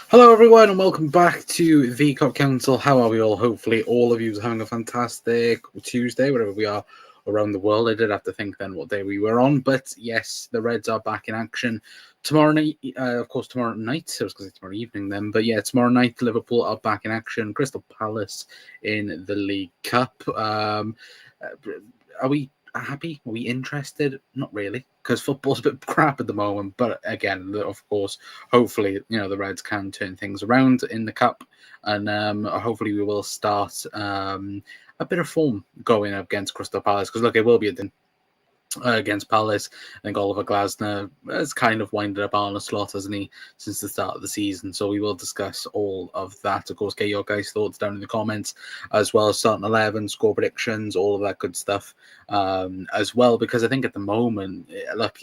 Hello, everyone, and welcome back to the Cop Council. How are we all? Hopefully, all of you are having a fantastic Tuesday, wherever we are around the world. I did have to think then what day we were on, but yes, the Reds are back in action tomorrow night. Of course, tomorrow night. I was going to say tomorrow evening then, but yeah, tomorrow night, Liverpool are back in action. Crystal Palace in the League Cup. Are we happy? Are we interested? Not really, because football's a bit crap at the moment. But again, of course, hopefully, the Reds can turn things around in the cup, and hopefully we will start a bit of form going up against Crystal Palace. Because look, it will be against Palace. I think Oliver Glasner has kind of winded up Arne Slot, hasn't he, since the start of the season. So we will discuss all of that. Of course, get your guys' thoughts down in the comments, as well as starting 11, score predictions, all of that good stuff as well. Because I think at the moment, look,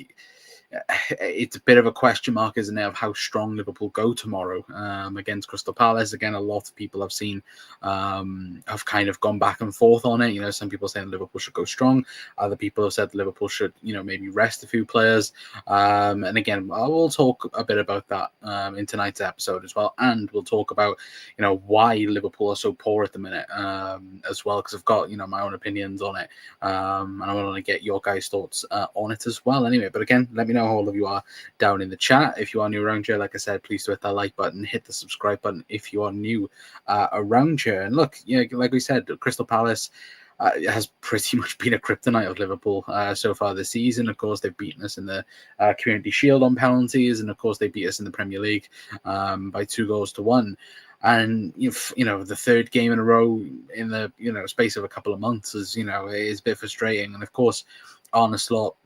it's a bit of a question mark, isn't it, of how strong Liverpool go tomorrow against Crystal Palace. Again, a lot of people I've seen have kind of gone back and forth on it. Some people saying Liverpool should go strong. Other people have said Liverpool should, maybe rest a few players. And again, I will talk a bit about that in tonight's episode as well. And we'll talk about, why Liverpool are so poor at the minute as well, because I've got, my own opinions on it. And I want to get your guys' thoughts on it as well. Anyway, but again, let me know how all of you are down in the chat. If you are new around here, like I said, please do hit that like button, hit the subscribe button if you are new around here. And look, like we said, Crystal Palace has pretty much been a kryptonite of Liverpool so far this season. Of course, they've beaten us in the Community Shield on penalties, and of course, they beat us in the Premier League by 2-1. And the third game in a row in the space of a couple of months is is a bit frustrating. And of course, Arne Slot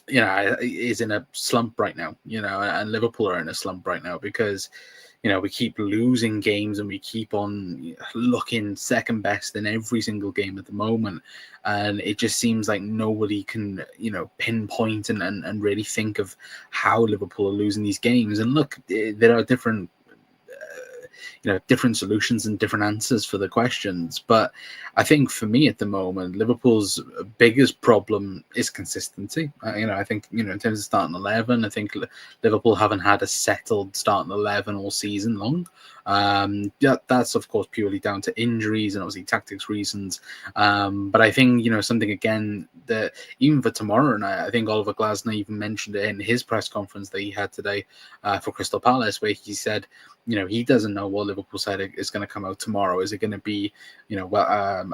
is in a slump right now, and Liverpool are in a slump right now because, we keep losing games and we keep on looking second best in every single game at the moment. And it just seems like nobody can, pinpoint and really think of how Liverpool are losing these games. And look, there are different solutions and different answers for the questions. But I think for me at the moment, Liverpool's biggest problem is consistency. I think, in terms of starting 11, I think Liverpool haven't had a settled starting 11 all season long. That's of course purely down to injuries and obviously tactics reasons. But I think, something again that even for tomorrow, and I think Oliver Glasner even mentioned it in his press conference that he had today for Crystal Palace, where he said, he doesn't know what Liverpool side is going to come out tomorrow. Is it going to be, a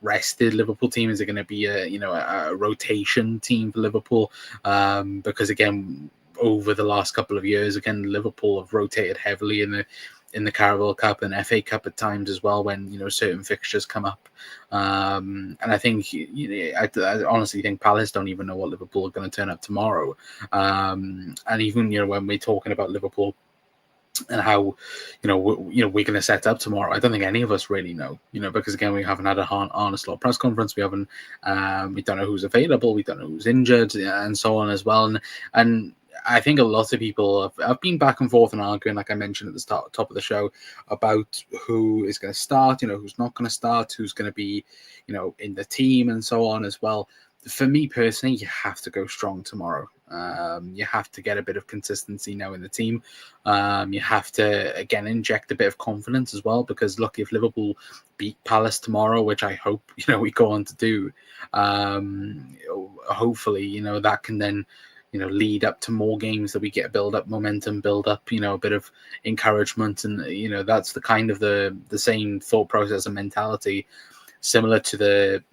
rested Liverpool team? Is it going to be a rotation team for Liverpool? Because again, over the last couple of years, again, Liverpool have rotated heavily in the Carabao Cup and FA Cup at times as well when certain fixtures come up. And I think I honestly think Palace don't even know what Liverpool are going to turn up tomorrow. And even when we're talking about Liverpool and how we're going to set up tomorrow, I don't think any of us really know, because again, we haven't had a Arne Slot press conference. We haven't we don't know who's available, we don't know who's injured, and so on as well. And I think a lot of people have been back and forth and arguing, like I mentioned at the top of the show, about who is going to start, who's not going to start, who's going to be, in the team and so on as well. For me personally, you have to go strong tomorrow. You have to get a bit of consistency now in the team. You have to, again, inject a bit of confidence as well, because look, if Liverpool beat Palace tomorrow, which I hope, we go on to do, hopefully, that can then, lead up to more games that we get build up momentum, build up, a bit of encouragement. And, that's the kind of the same thought process and mentality similar to the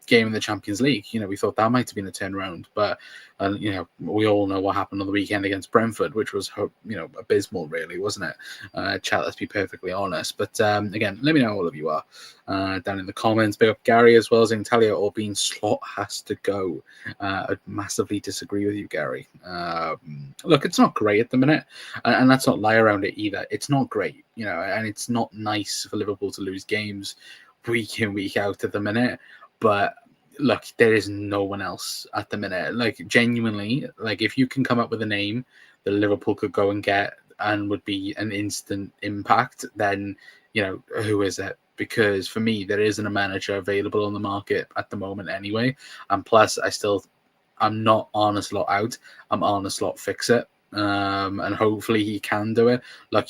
game in the Champions League. We thought that might have been a turnaround, but we all know what happened on the weekend against Brentford, which was abysmal, really, wasn't it? Chat, let's be perfectly honest. But again, let me know how all of you are down in the comments. Big up Gary as well, saying Talia or being Slot has to go. I'd massively disagree with you, Gary. Look, it's not great at the minute, and let's not lie around it either. It's not great, and it's not nice for Liverpool to lose games week in, week out at the minute. But look, there is no one else at the minute. Like, genuinely, like, if you can come up with a name that Liverpool could go and get and would be an instant impact, then, who is it? Because for me, there isn't a manager available on the market at the moment anyway. And plus, I'm not Arne Slot out. I'm Arne Slot fix it. and hopefully he can do it. Like,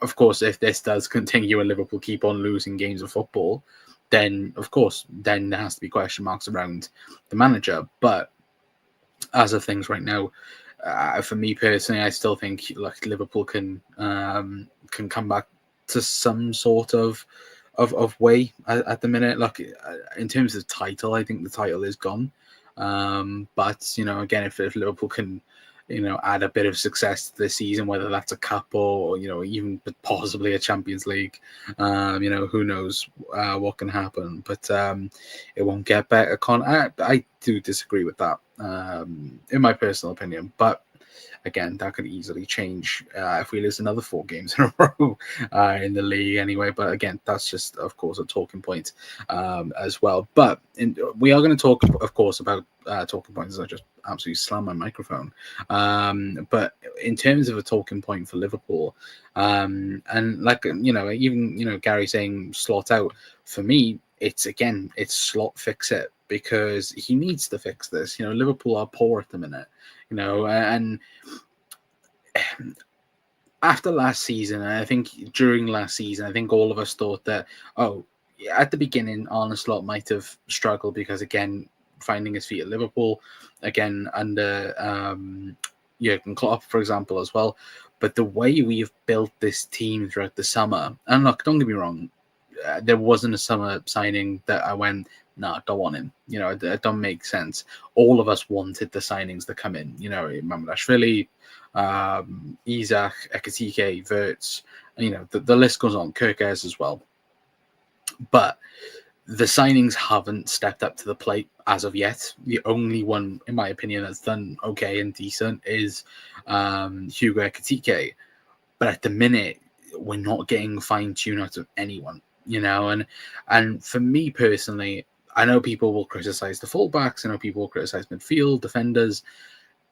of course, if this does continue and Liverpool keep on losing games of football, then of course, then there has to be question marks around the manager. But as of things right now, for me personally, I still think like Liverpool can come back to some sort of way at the minute. Like in terms of title, I think the title is gone. But again, if Liverpool can add a bit of success to this season, whether that's a cup or even possibly a Champions League, who knows what can happen. But it won't get better. I do disagree with that, in my personal opinion. But again, that could easily change if we lose another 4 games in a row in the league anyway. But again, that's just, of course, a talking point as well. But we are going to talk, of course, about talking points. I just absolutely slammed my microphone. But in terms of a talking point for Liverpool, and like, even, Gary saying slot out, for me, it's slot fix it, because he needs to fix this. Liverpool are poor at the minute, and after last season, and I think during last season, I think all of us thought that, at the beginning, Arne Slot might have struggled because, again, finding his feet at Liverpool, again, under Jurgen Klopp, for example, as well. But the way we have built this team throughout the summer, and look, don't get me wrong, there wasn't a summer signing that I went, I don't want him. It don't make sense. All of us wanted the signings to come in. Mamardashvili, Isak, Ekatike, Wirtz, the list goes on. Kirkes as well. But the signings haven't stepped up to the plate as of yet. The only one, in my opinion, that's done okay and decent is Hugo Ekatike. But at the minute, we're not getting fine-tuned out of anyone. And for me personally, I know people will criticize the fullbacks. I know people will criticize midfield defenders.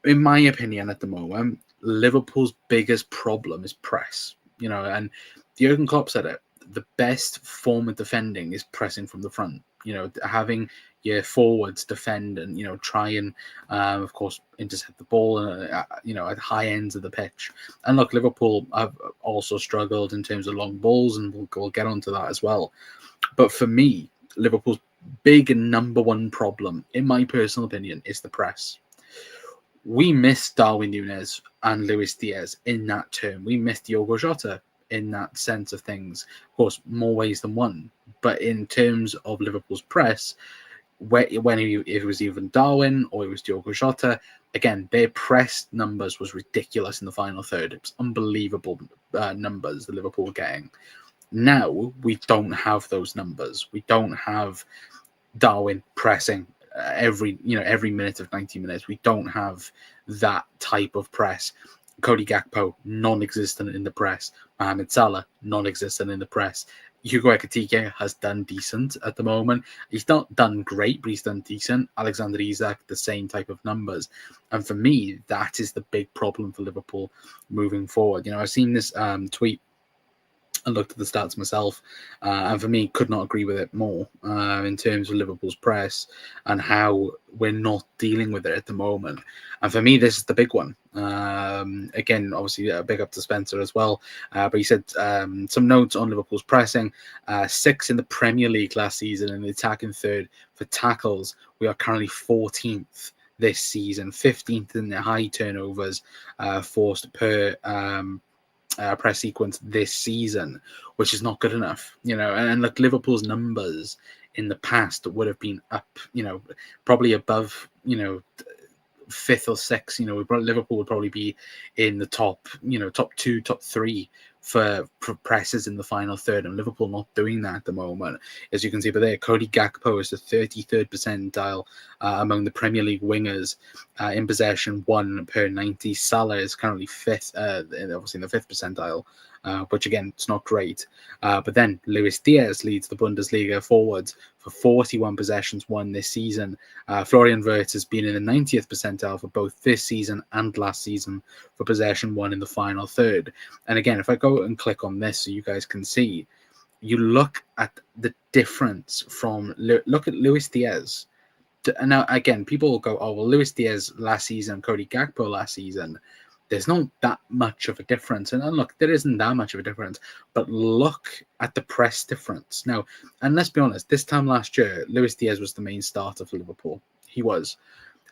In my opinion, at the moment, Liverpool's biggest problem is press. And Jurgen Klopp said it. The best form of defending is pressing from the front. Having your forwards defend and try and of course intercept the ball at high ends of the pitch. And look, Liverpool have also struggled in terms of long balls, and we'll get onto that as well. But for me, Liverpool's big and number one problem, in my personal opinion, is the press. We missed Darwin Núñez and Luis Diaz in that term. We missed Diogo Jota in that sense of things. Of course, more ways than one. But in terms of Liverpool's press, if it was even Darwin or it was Diogo Jota, again, their press numbers was ridiculous in the final third. It was unbelievable numbers that Liverpool were getting. Now, we don't have those numbers. We don't have Darwin pressing every minute of 90 minutes. We don't have that type of press. Cody Gakpo, non-existent in the press. Mohamed Salah, non-existent in the press. Hugo Ekatike has done decent at the moment. He's not done great, but he's done decent. Alexander Isak, the same type of numbers. And for me, that is the big problem for Liverpool moving forward. I've seen this tweet and looked at the stats myself, and for me, could not agree with it more in terms of Liverpool's press and how we're not dealing with it at the moment. And for me, this is the big one. Again, obviously, a big up to Spencer as well. But he said some notes on Liverpool's pressing. 6th in the Premier League last season and the attacking third for tackles. We are currently 14th this season, 15th in the high turnovers forced per press sequence this season, which is not good enough, and like Liverpool's numbers in the past would have been up, probably above, 5th or 6th. Liverpool would probably be in the top 2, top 3 for presses in the final third, and Liverpool not doing that at the moment. As you can see, but there, Cody Gakpo is the 33rd percentile among the Premier League wingers in possession, 1 per 90. Salah is currently 5th, obviously in the 5th percentile, which again, it's not great. But then Luis Diaz leads the Bundesliga forwards for 41 possessions won this season. Florian Wirtz has been in the 90th percentile for both this season and last season for possession won in the final third. And again, if I go and click on this so you guys can see, you look at the difference look at Luis Diaz. And now, again, people will go, oh, well, Luis Diaz last season, Cody Gakpo last season. there's not that much of a difference. And look, there isn't that much of a difference, but look at the press difference. Now, and let's be honest, this time last year, Luis Diaz was the main starter for Liverpool. He was.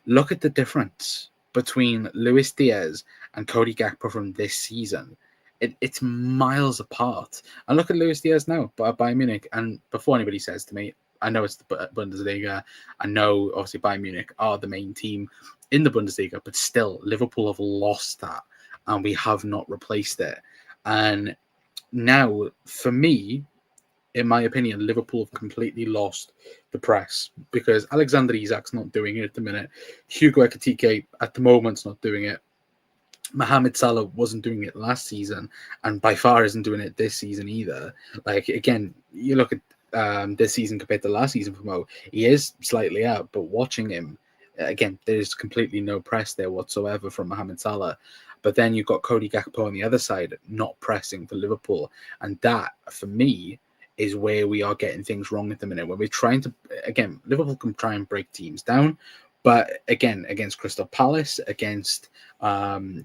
Look at the difference between Luis Diaz and Cody Gakpo from this season. It's miles apart. And look at Luis Diaz now by Bayern Munich. And before anybody says to me, I know it's the Bundesliga. I know, obviously, Bayern Munich are the main team in the Bundesliga, but still, Liverpool have lost that, and we have not replaced it. And now, for me, in my opinion, Liverpool have completely lost the press because Alexander Isak's not doing it at the minute. Hugo Ekitike at the moment's not doing it. Mohamed Salah wasn't doing it last season, and by far isn't doing it this season either. Like, again, you look at this season compared to last season for Mo, he is slightly out, but watching him, again, there's completely no press there whatsoever from Mohamed Salah. But then you've got Cody Gakpo on the other side, not pressing for Liverpool. And that, for me, is where we are getting things wrong at the minute. When we're trying to, again, Liverpool can try and break teams down. But again, against Crystal Palace, against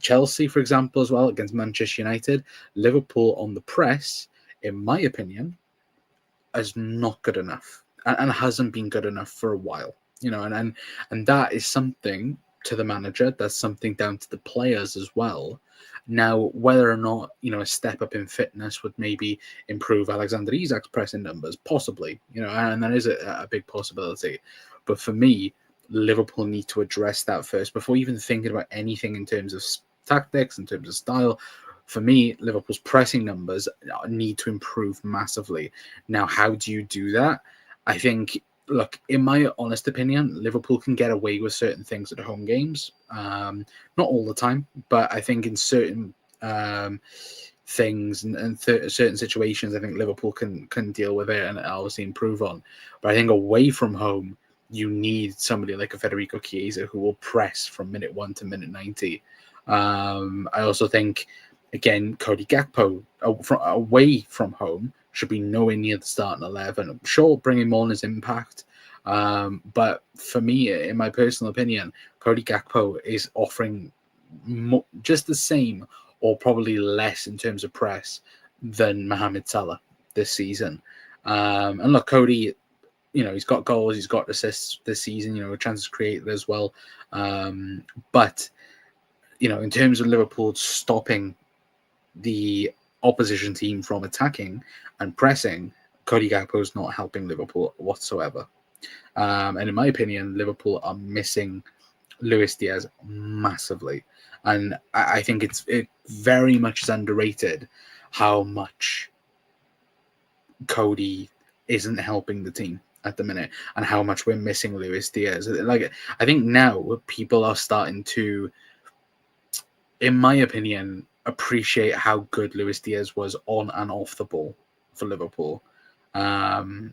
Chelsea, for example, as well, against Manchester United, Liverpool on the press, in my opinion, is not good enough and hasn't been good enough for a while. You know, and that is something to the manager. That's something down to the players as well. Now, whether or not, you know, a step up in fitness would maybe improve Alexander Isak's pressing numbers, possibly, you know, and that is a big possibility. But for me, Liverpool need to address that first before even thinking about anything in terms of tactics, in terms of style. For me, Liverpool's pressing numbers need to improve massively. Now, how do you do that? I think, look, in my honest opinion, Liverpool can get away with certain things at home games. Not all the time, but I think in certain things and certain situations, I think Liverpool can deal with it and obviously improve on. But I think away from home, you need somebody like a Federico Chiesa who will press from minute 1 to minute 90. I also think, again, Cody Gakpo away from home should be nowhere near the starting 11. Sure, bringing more on his impact. But for me, in my personal opinion, Cody Gakpo is offering just the same or probably less in terms of press than Mohamed Salah this season. And look, Cody, you know, he's got goals, he's got assists this season, you know, chances created as well. But, you know, in terms of Liverpool stopping the opposition team from attacking and pressing, Cody Gakpo is not helping Liverpool whatsoever. And in my opinion, Liverpool are missing Luis Diaz massively. And I think it very much is underrated how much Cody isn't helping the team at the minute and how much we're missing Luis Diaz. Like, I think now people are starting to, in my opinion, appreciate how good Luis Diaz was on and off the ball for Liverpool. And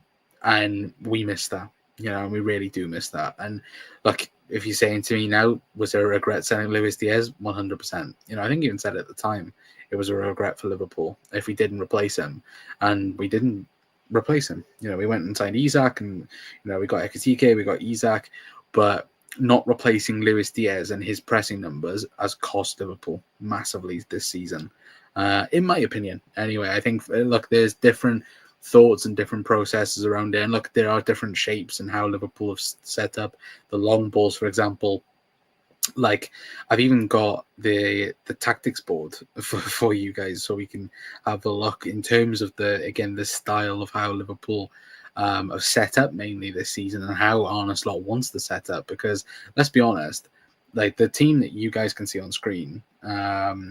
we miss that, you know, and we really do miss that. And look, if you're saying to me now, was there a regret selling Luis Diaz? 100%. You know, I think you even said at the time, it was a regret for Liverpool if we didn't replace him. And we didn't replace him. You know, we went and signed Isak, and, you know, we got Ekitike, we got Isak, but not replacing Luis Diaz and his pressing numbers has cost Liverpool massively this season, in my opinion. Anyway, I think, look, there's different thoughts and different processes around there. And look, there are different shapes and how Liverpool have set up the long balls, for example. Like, I've even got the tactics board for you guys so we can have a look in terms of the style of how Liverpool have set up mainly this season and how Arne Slot wants to set up. Because let's be honest, like the team that you guys can see on screen, that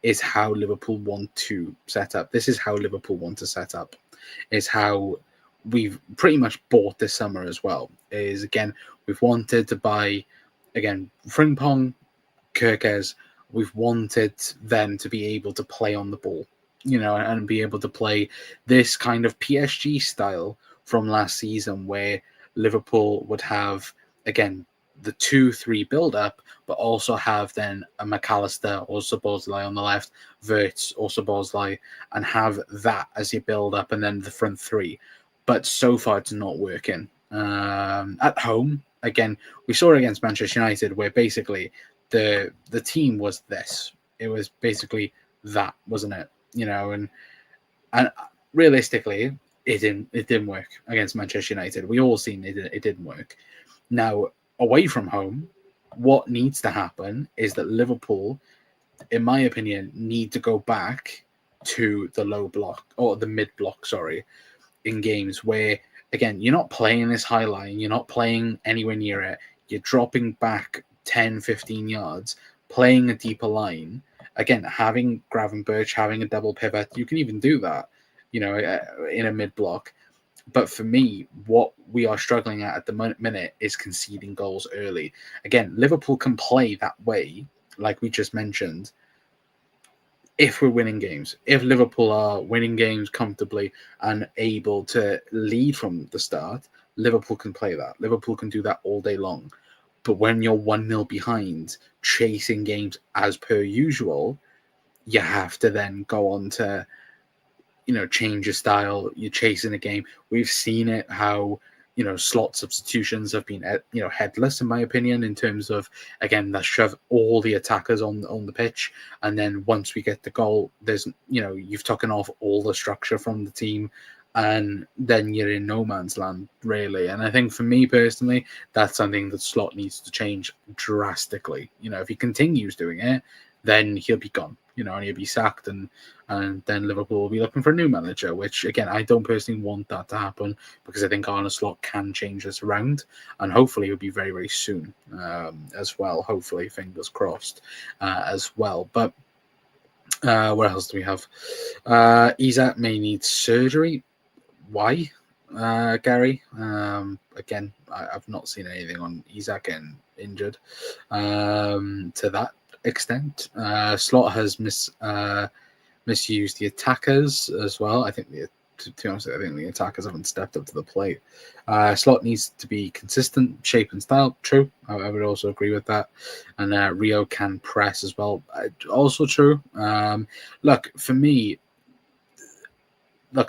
is how Liverpool want to set up. This is how Liverpool want to set up. Is how we've pretty much bought this summer as well. Is, again, we've wanted to buy, again, Frimpong, Kirkes. We've wanted them to be able to play on the ball, you know, and be able to play this kind of PSG style from last season where Liverpool would have, again, the 2-3 build-up, but also have then a McAllister or Szoboszlai on the left, Wirtz or Szoboszlai, and have that as your build-up and then the front three. But so far, it's not working. At home, again, we saw it against Manchester United, where basically the team was this. It was basically that, wasn't it? And realistically, it didn't work against Manchester United. We all seen it didn't work. Now, away from home, what needs to happen is that Liverpool, in my opinion, need to go back to the low block or the mid block, sorry, in games where, again, you're not playing this high line, you're not playing anywhere near it, you're dropping back 10, 15 yards, playing a deeper line. Again, having Gravenberch, having a double pivot, you can even do that, in a mid block. But for me, what we are struggling at the minute is conceding goals early. Again, Liverpool can play that way, like we just mentioned, if we're winning games. If Liverpool are winning games comfortably and able to lead from the start, Liverpool can play that. Liverpool can do that all day long. But when you're 1-0 behind, chasing games as per usual, you have to then go on to, change your style. You're chasing a game. We've seen it how, slot substitutions have been, headless, in my opinion, in terms of, again, that shove all the attackers on the pitch. And then once we get the goal, there's, you've taken off all the structure from the team. And then you're in no man's land, really. And I think for me personally, that's something that Slot needs to change drastically. If he continues doing it, then he'll be gone, and he'll be sacked, and then Liverpool will be looking for a new manager, which, again, I don't personally want that to happen, because I think Arne Slot can change this around, and hopefully it'll be very, very soon as well. Hopefully, fingers crossed as well. But what else do we have? Isak may need surgery. Why, Gary? Again, I've not seen anything on Isak getting injured to that extent. Slot has misused the attackers as well. I think to be honest, I think the attackers haven't stepped up to the plate. Slot needs to be consistent, shape and style. True, I would also agree with that. And Rio can press as well. Also true. Look, for me,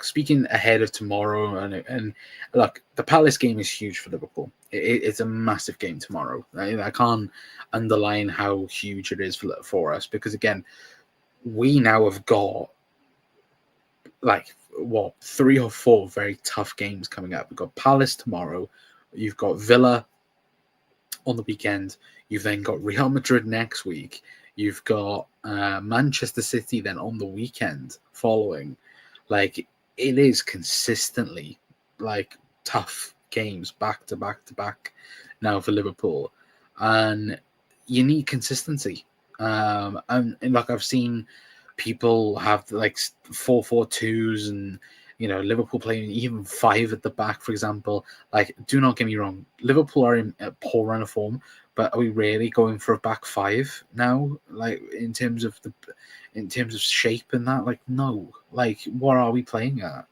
speaking ahead of tomorrow, and look, the Palace game is huge for Liverpool. It's a massive game tomorrow. I can't underline how huge it is for us, because, again, we now have got 3 or 4 very tough games coming up. We've got Palace tomorrow. You've got Villa on the weekend. You've then got Real Madrid next week. You've got Manchester City then on the weekend following. It is consistently tough games back to back to back now for Liverpool, and you need consistency. And I've seen people have 4-4-2s, and Liverpool playing even 5 at the back, for example. Do not get me wrong, Liverpool are in a poor run of form, but are we really going for a back 5 now? In terms of shape and that, no. What are we playing at?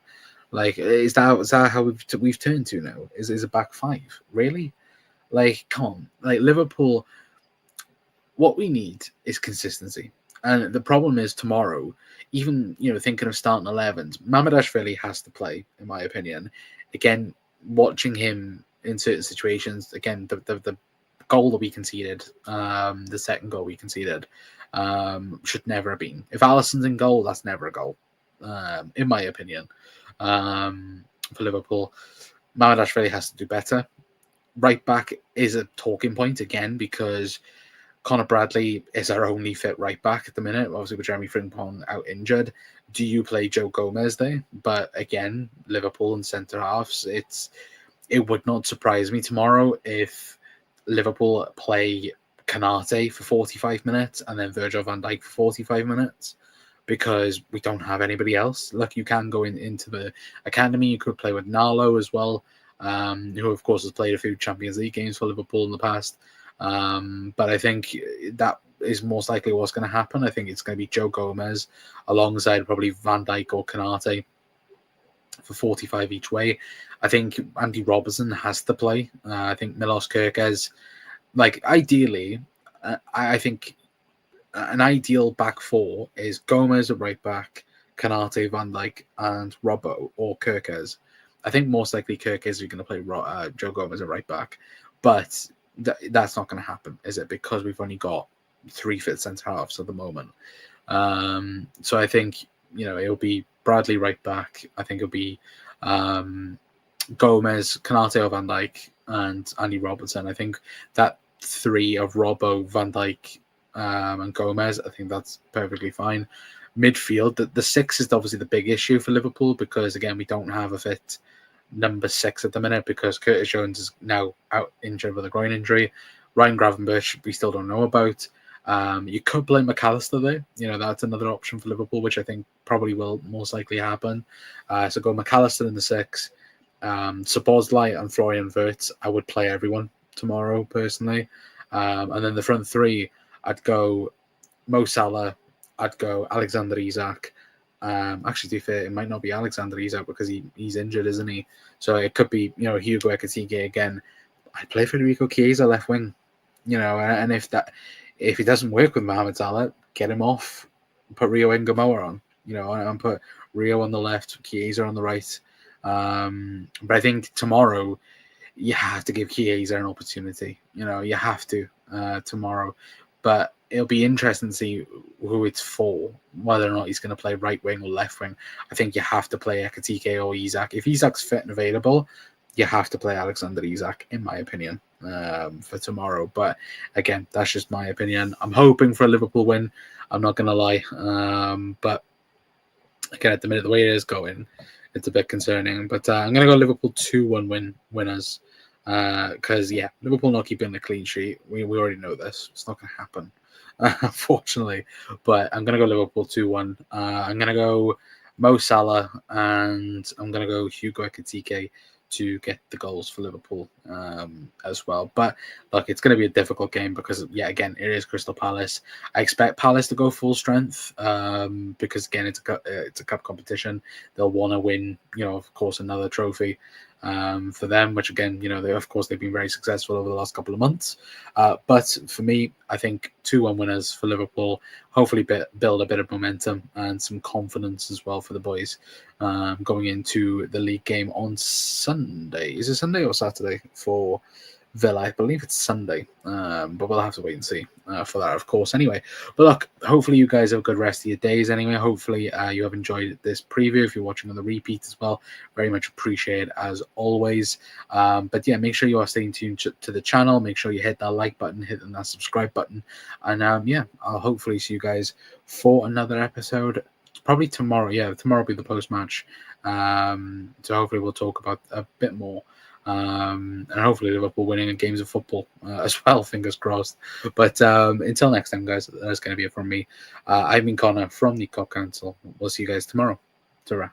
Is that how we've turned to now? Is a back 5 really? Come on, Liverpool. What we need is consistency, and the problem is tomorrow. Even thinking of starting 11s, Mamadashvili has to play, in my opinion. Again, watching him in certain situations, again, the goal that we conceded, the second goal we conceded, should never have been. If Alisson's in goal, that's never a goal, in my opinion. For Liverpool, Mamadashvili has to do better. Right back is a talking point again, because Connor Bradley is our only fit right back at the minute, obviously with Jeremy Frimpong out injured. Do you play Joe Gomez there? But again, Liverpool and centre halves, it would not surprise me tomorrow if Liverpool play Canate for 45 minutes and then Virgil van Dijk for 45 minutes, because we don't have anybody else. Look, you can go into the academy. You could play with Narlo as well, who of course has played a few Champions League games for Liverpool in the past. But I think that is most likely what's going to happen. I think it's going to be Joe Gomez alongside probably Van Dijk or Canate for 45 each way. I think Andy Robertson has to play. I think Milos Kerkez, ideally, I think an ideal back 4 is Gomez at right back, Canate, Van Dijk, and Robbo or Kerkez. I think most likely Kerkez is going to play Joe Gomez at right back, but that's not going to happen, is it? Because we've only got 3 fit centre halves at the moment. So I think, it'll be Bradley right back. I think it'll be Gomez, Canate or Van Dijk, and Andy Robertson. I think that 3 of Robbo, Van Dijk, and Gomez, I think that's perfectly fine. Midfield, the 6 is obviously the big issue for Liverpool because, again, we don't have a fit number 6 at the minute because Curtis Jones is now out injured with a groin injury. Ryan Gravenberch, we still don't know about. You could play McAllister there. That's another option for Liverpool, which I think probably will most likely happen. So go McAllister in the 6. Szoboszlai and Florian Wirtz, I would play everyone tomorrow, personally. And then the front 3, I'd go Mo Salah, I'd go Alexander Isak. Actually, to be fair, it might not be Alexander Isak because he's injured, isn't he? So it could be, Hugo Ekitike again. I'd play Federico Chiesa left wing, and if he doesn't work with Mohamed Salah, get him off, put Rio Ngamoa on, and put Rio on the left, Chiesa on the right. But I think tomorrow you have to give Chiesa an opportunity. You have to tomorrow. But it'll be interesting to see who it's for, whether or not he's going to play right wing or left wing. I think you have to play Ekitike or Isak. If Isak's fit and available, you have to play Alexander Isak, in my opinion, for tomorrow. But again, that's just my opinion. I'm hoping for a Liverpool win. I'm not going to lie. But again, at the minute, the way it is going, it's a bit concerning. But I'm going to go Liverpool 2-1 winners. Because Liverpool not keeping the clean sheet. We already know this. It's not going to happen, unfortunately. But I'm going to go Liverpool 2-1. I'm going to go Mo Salah and I'm going to go Hugo Ekitike to get the goals for Liverpool as well. But look, it's going to be a difficult game because again, it is Crystal Palace. I expect Palace to go full strength because again, it's a cup competition. They'll want to win, of course, another trophy. For them, which again, they've been very successful over the last couple of months. But for me, I think 2-1 winners for Liverpool. Hopefully build a bit of momentum and some confidence as well for the boys going into the league game on Sunday. Is it Sunday or Saturday for Villa? I believe it's Sunday, but we'll have to wait and see for that, of course. Anyway, but look, hopefully you guys have a good rest of your days. Anyway, hopefully you have enjoyed this preview. If you're watching on the repeat as well, very much appreciate it as always. But make sure you are staying tuned to the channel. Make sure you hit that like button, hit that subscribe button, and I'll hopefully see you guys for another episode. Probably tomorrow. Tomorrow will be the post match. So hopefully we'll talk about a bit more. And hopefully Liverpool winning in games of football as well, fingers crossed. But until next time, guys, that's going to be it from me. I've been Connor from the Cop Council. We'll see you guys tomorrow. Ta-ra.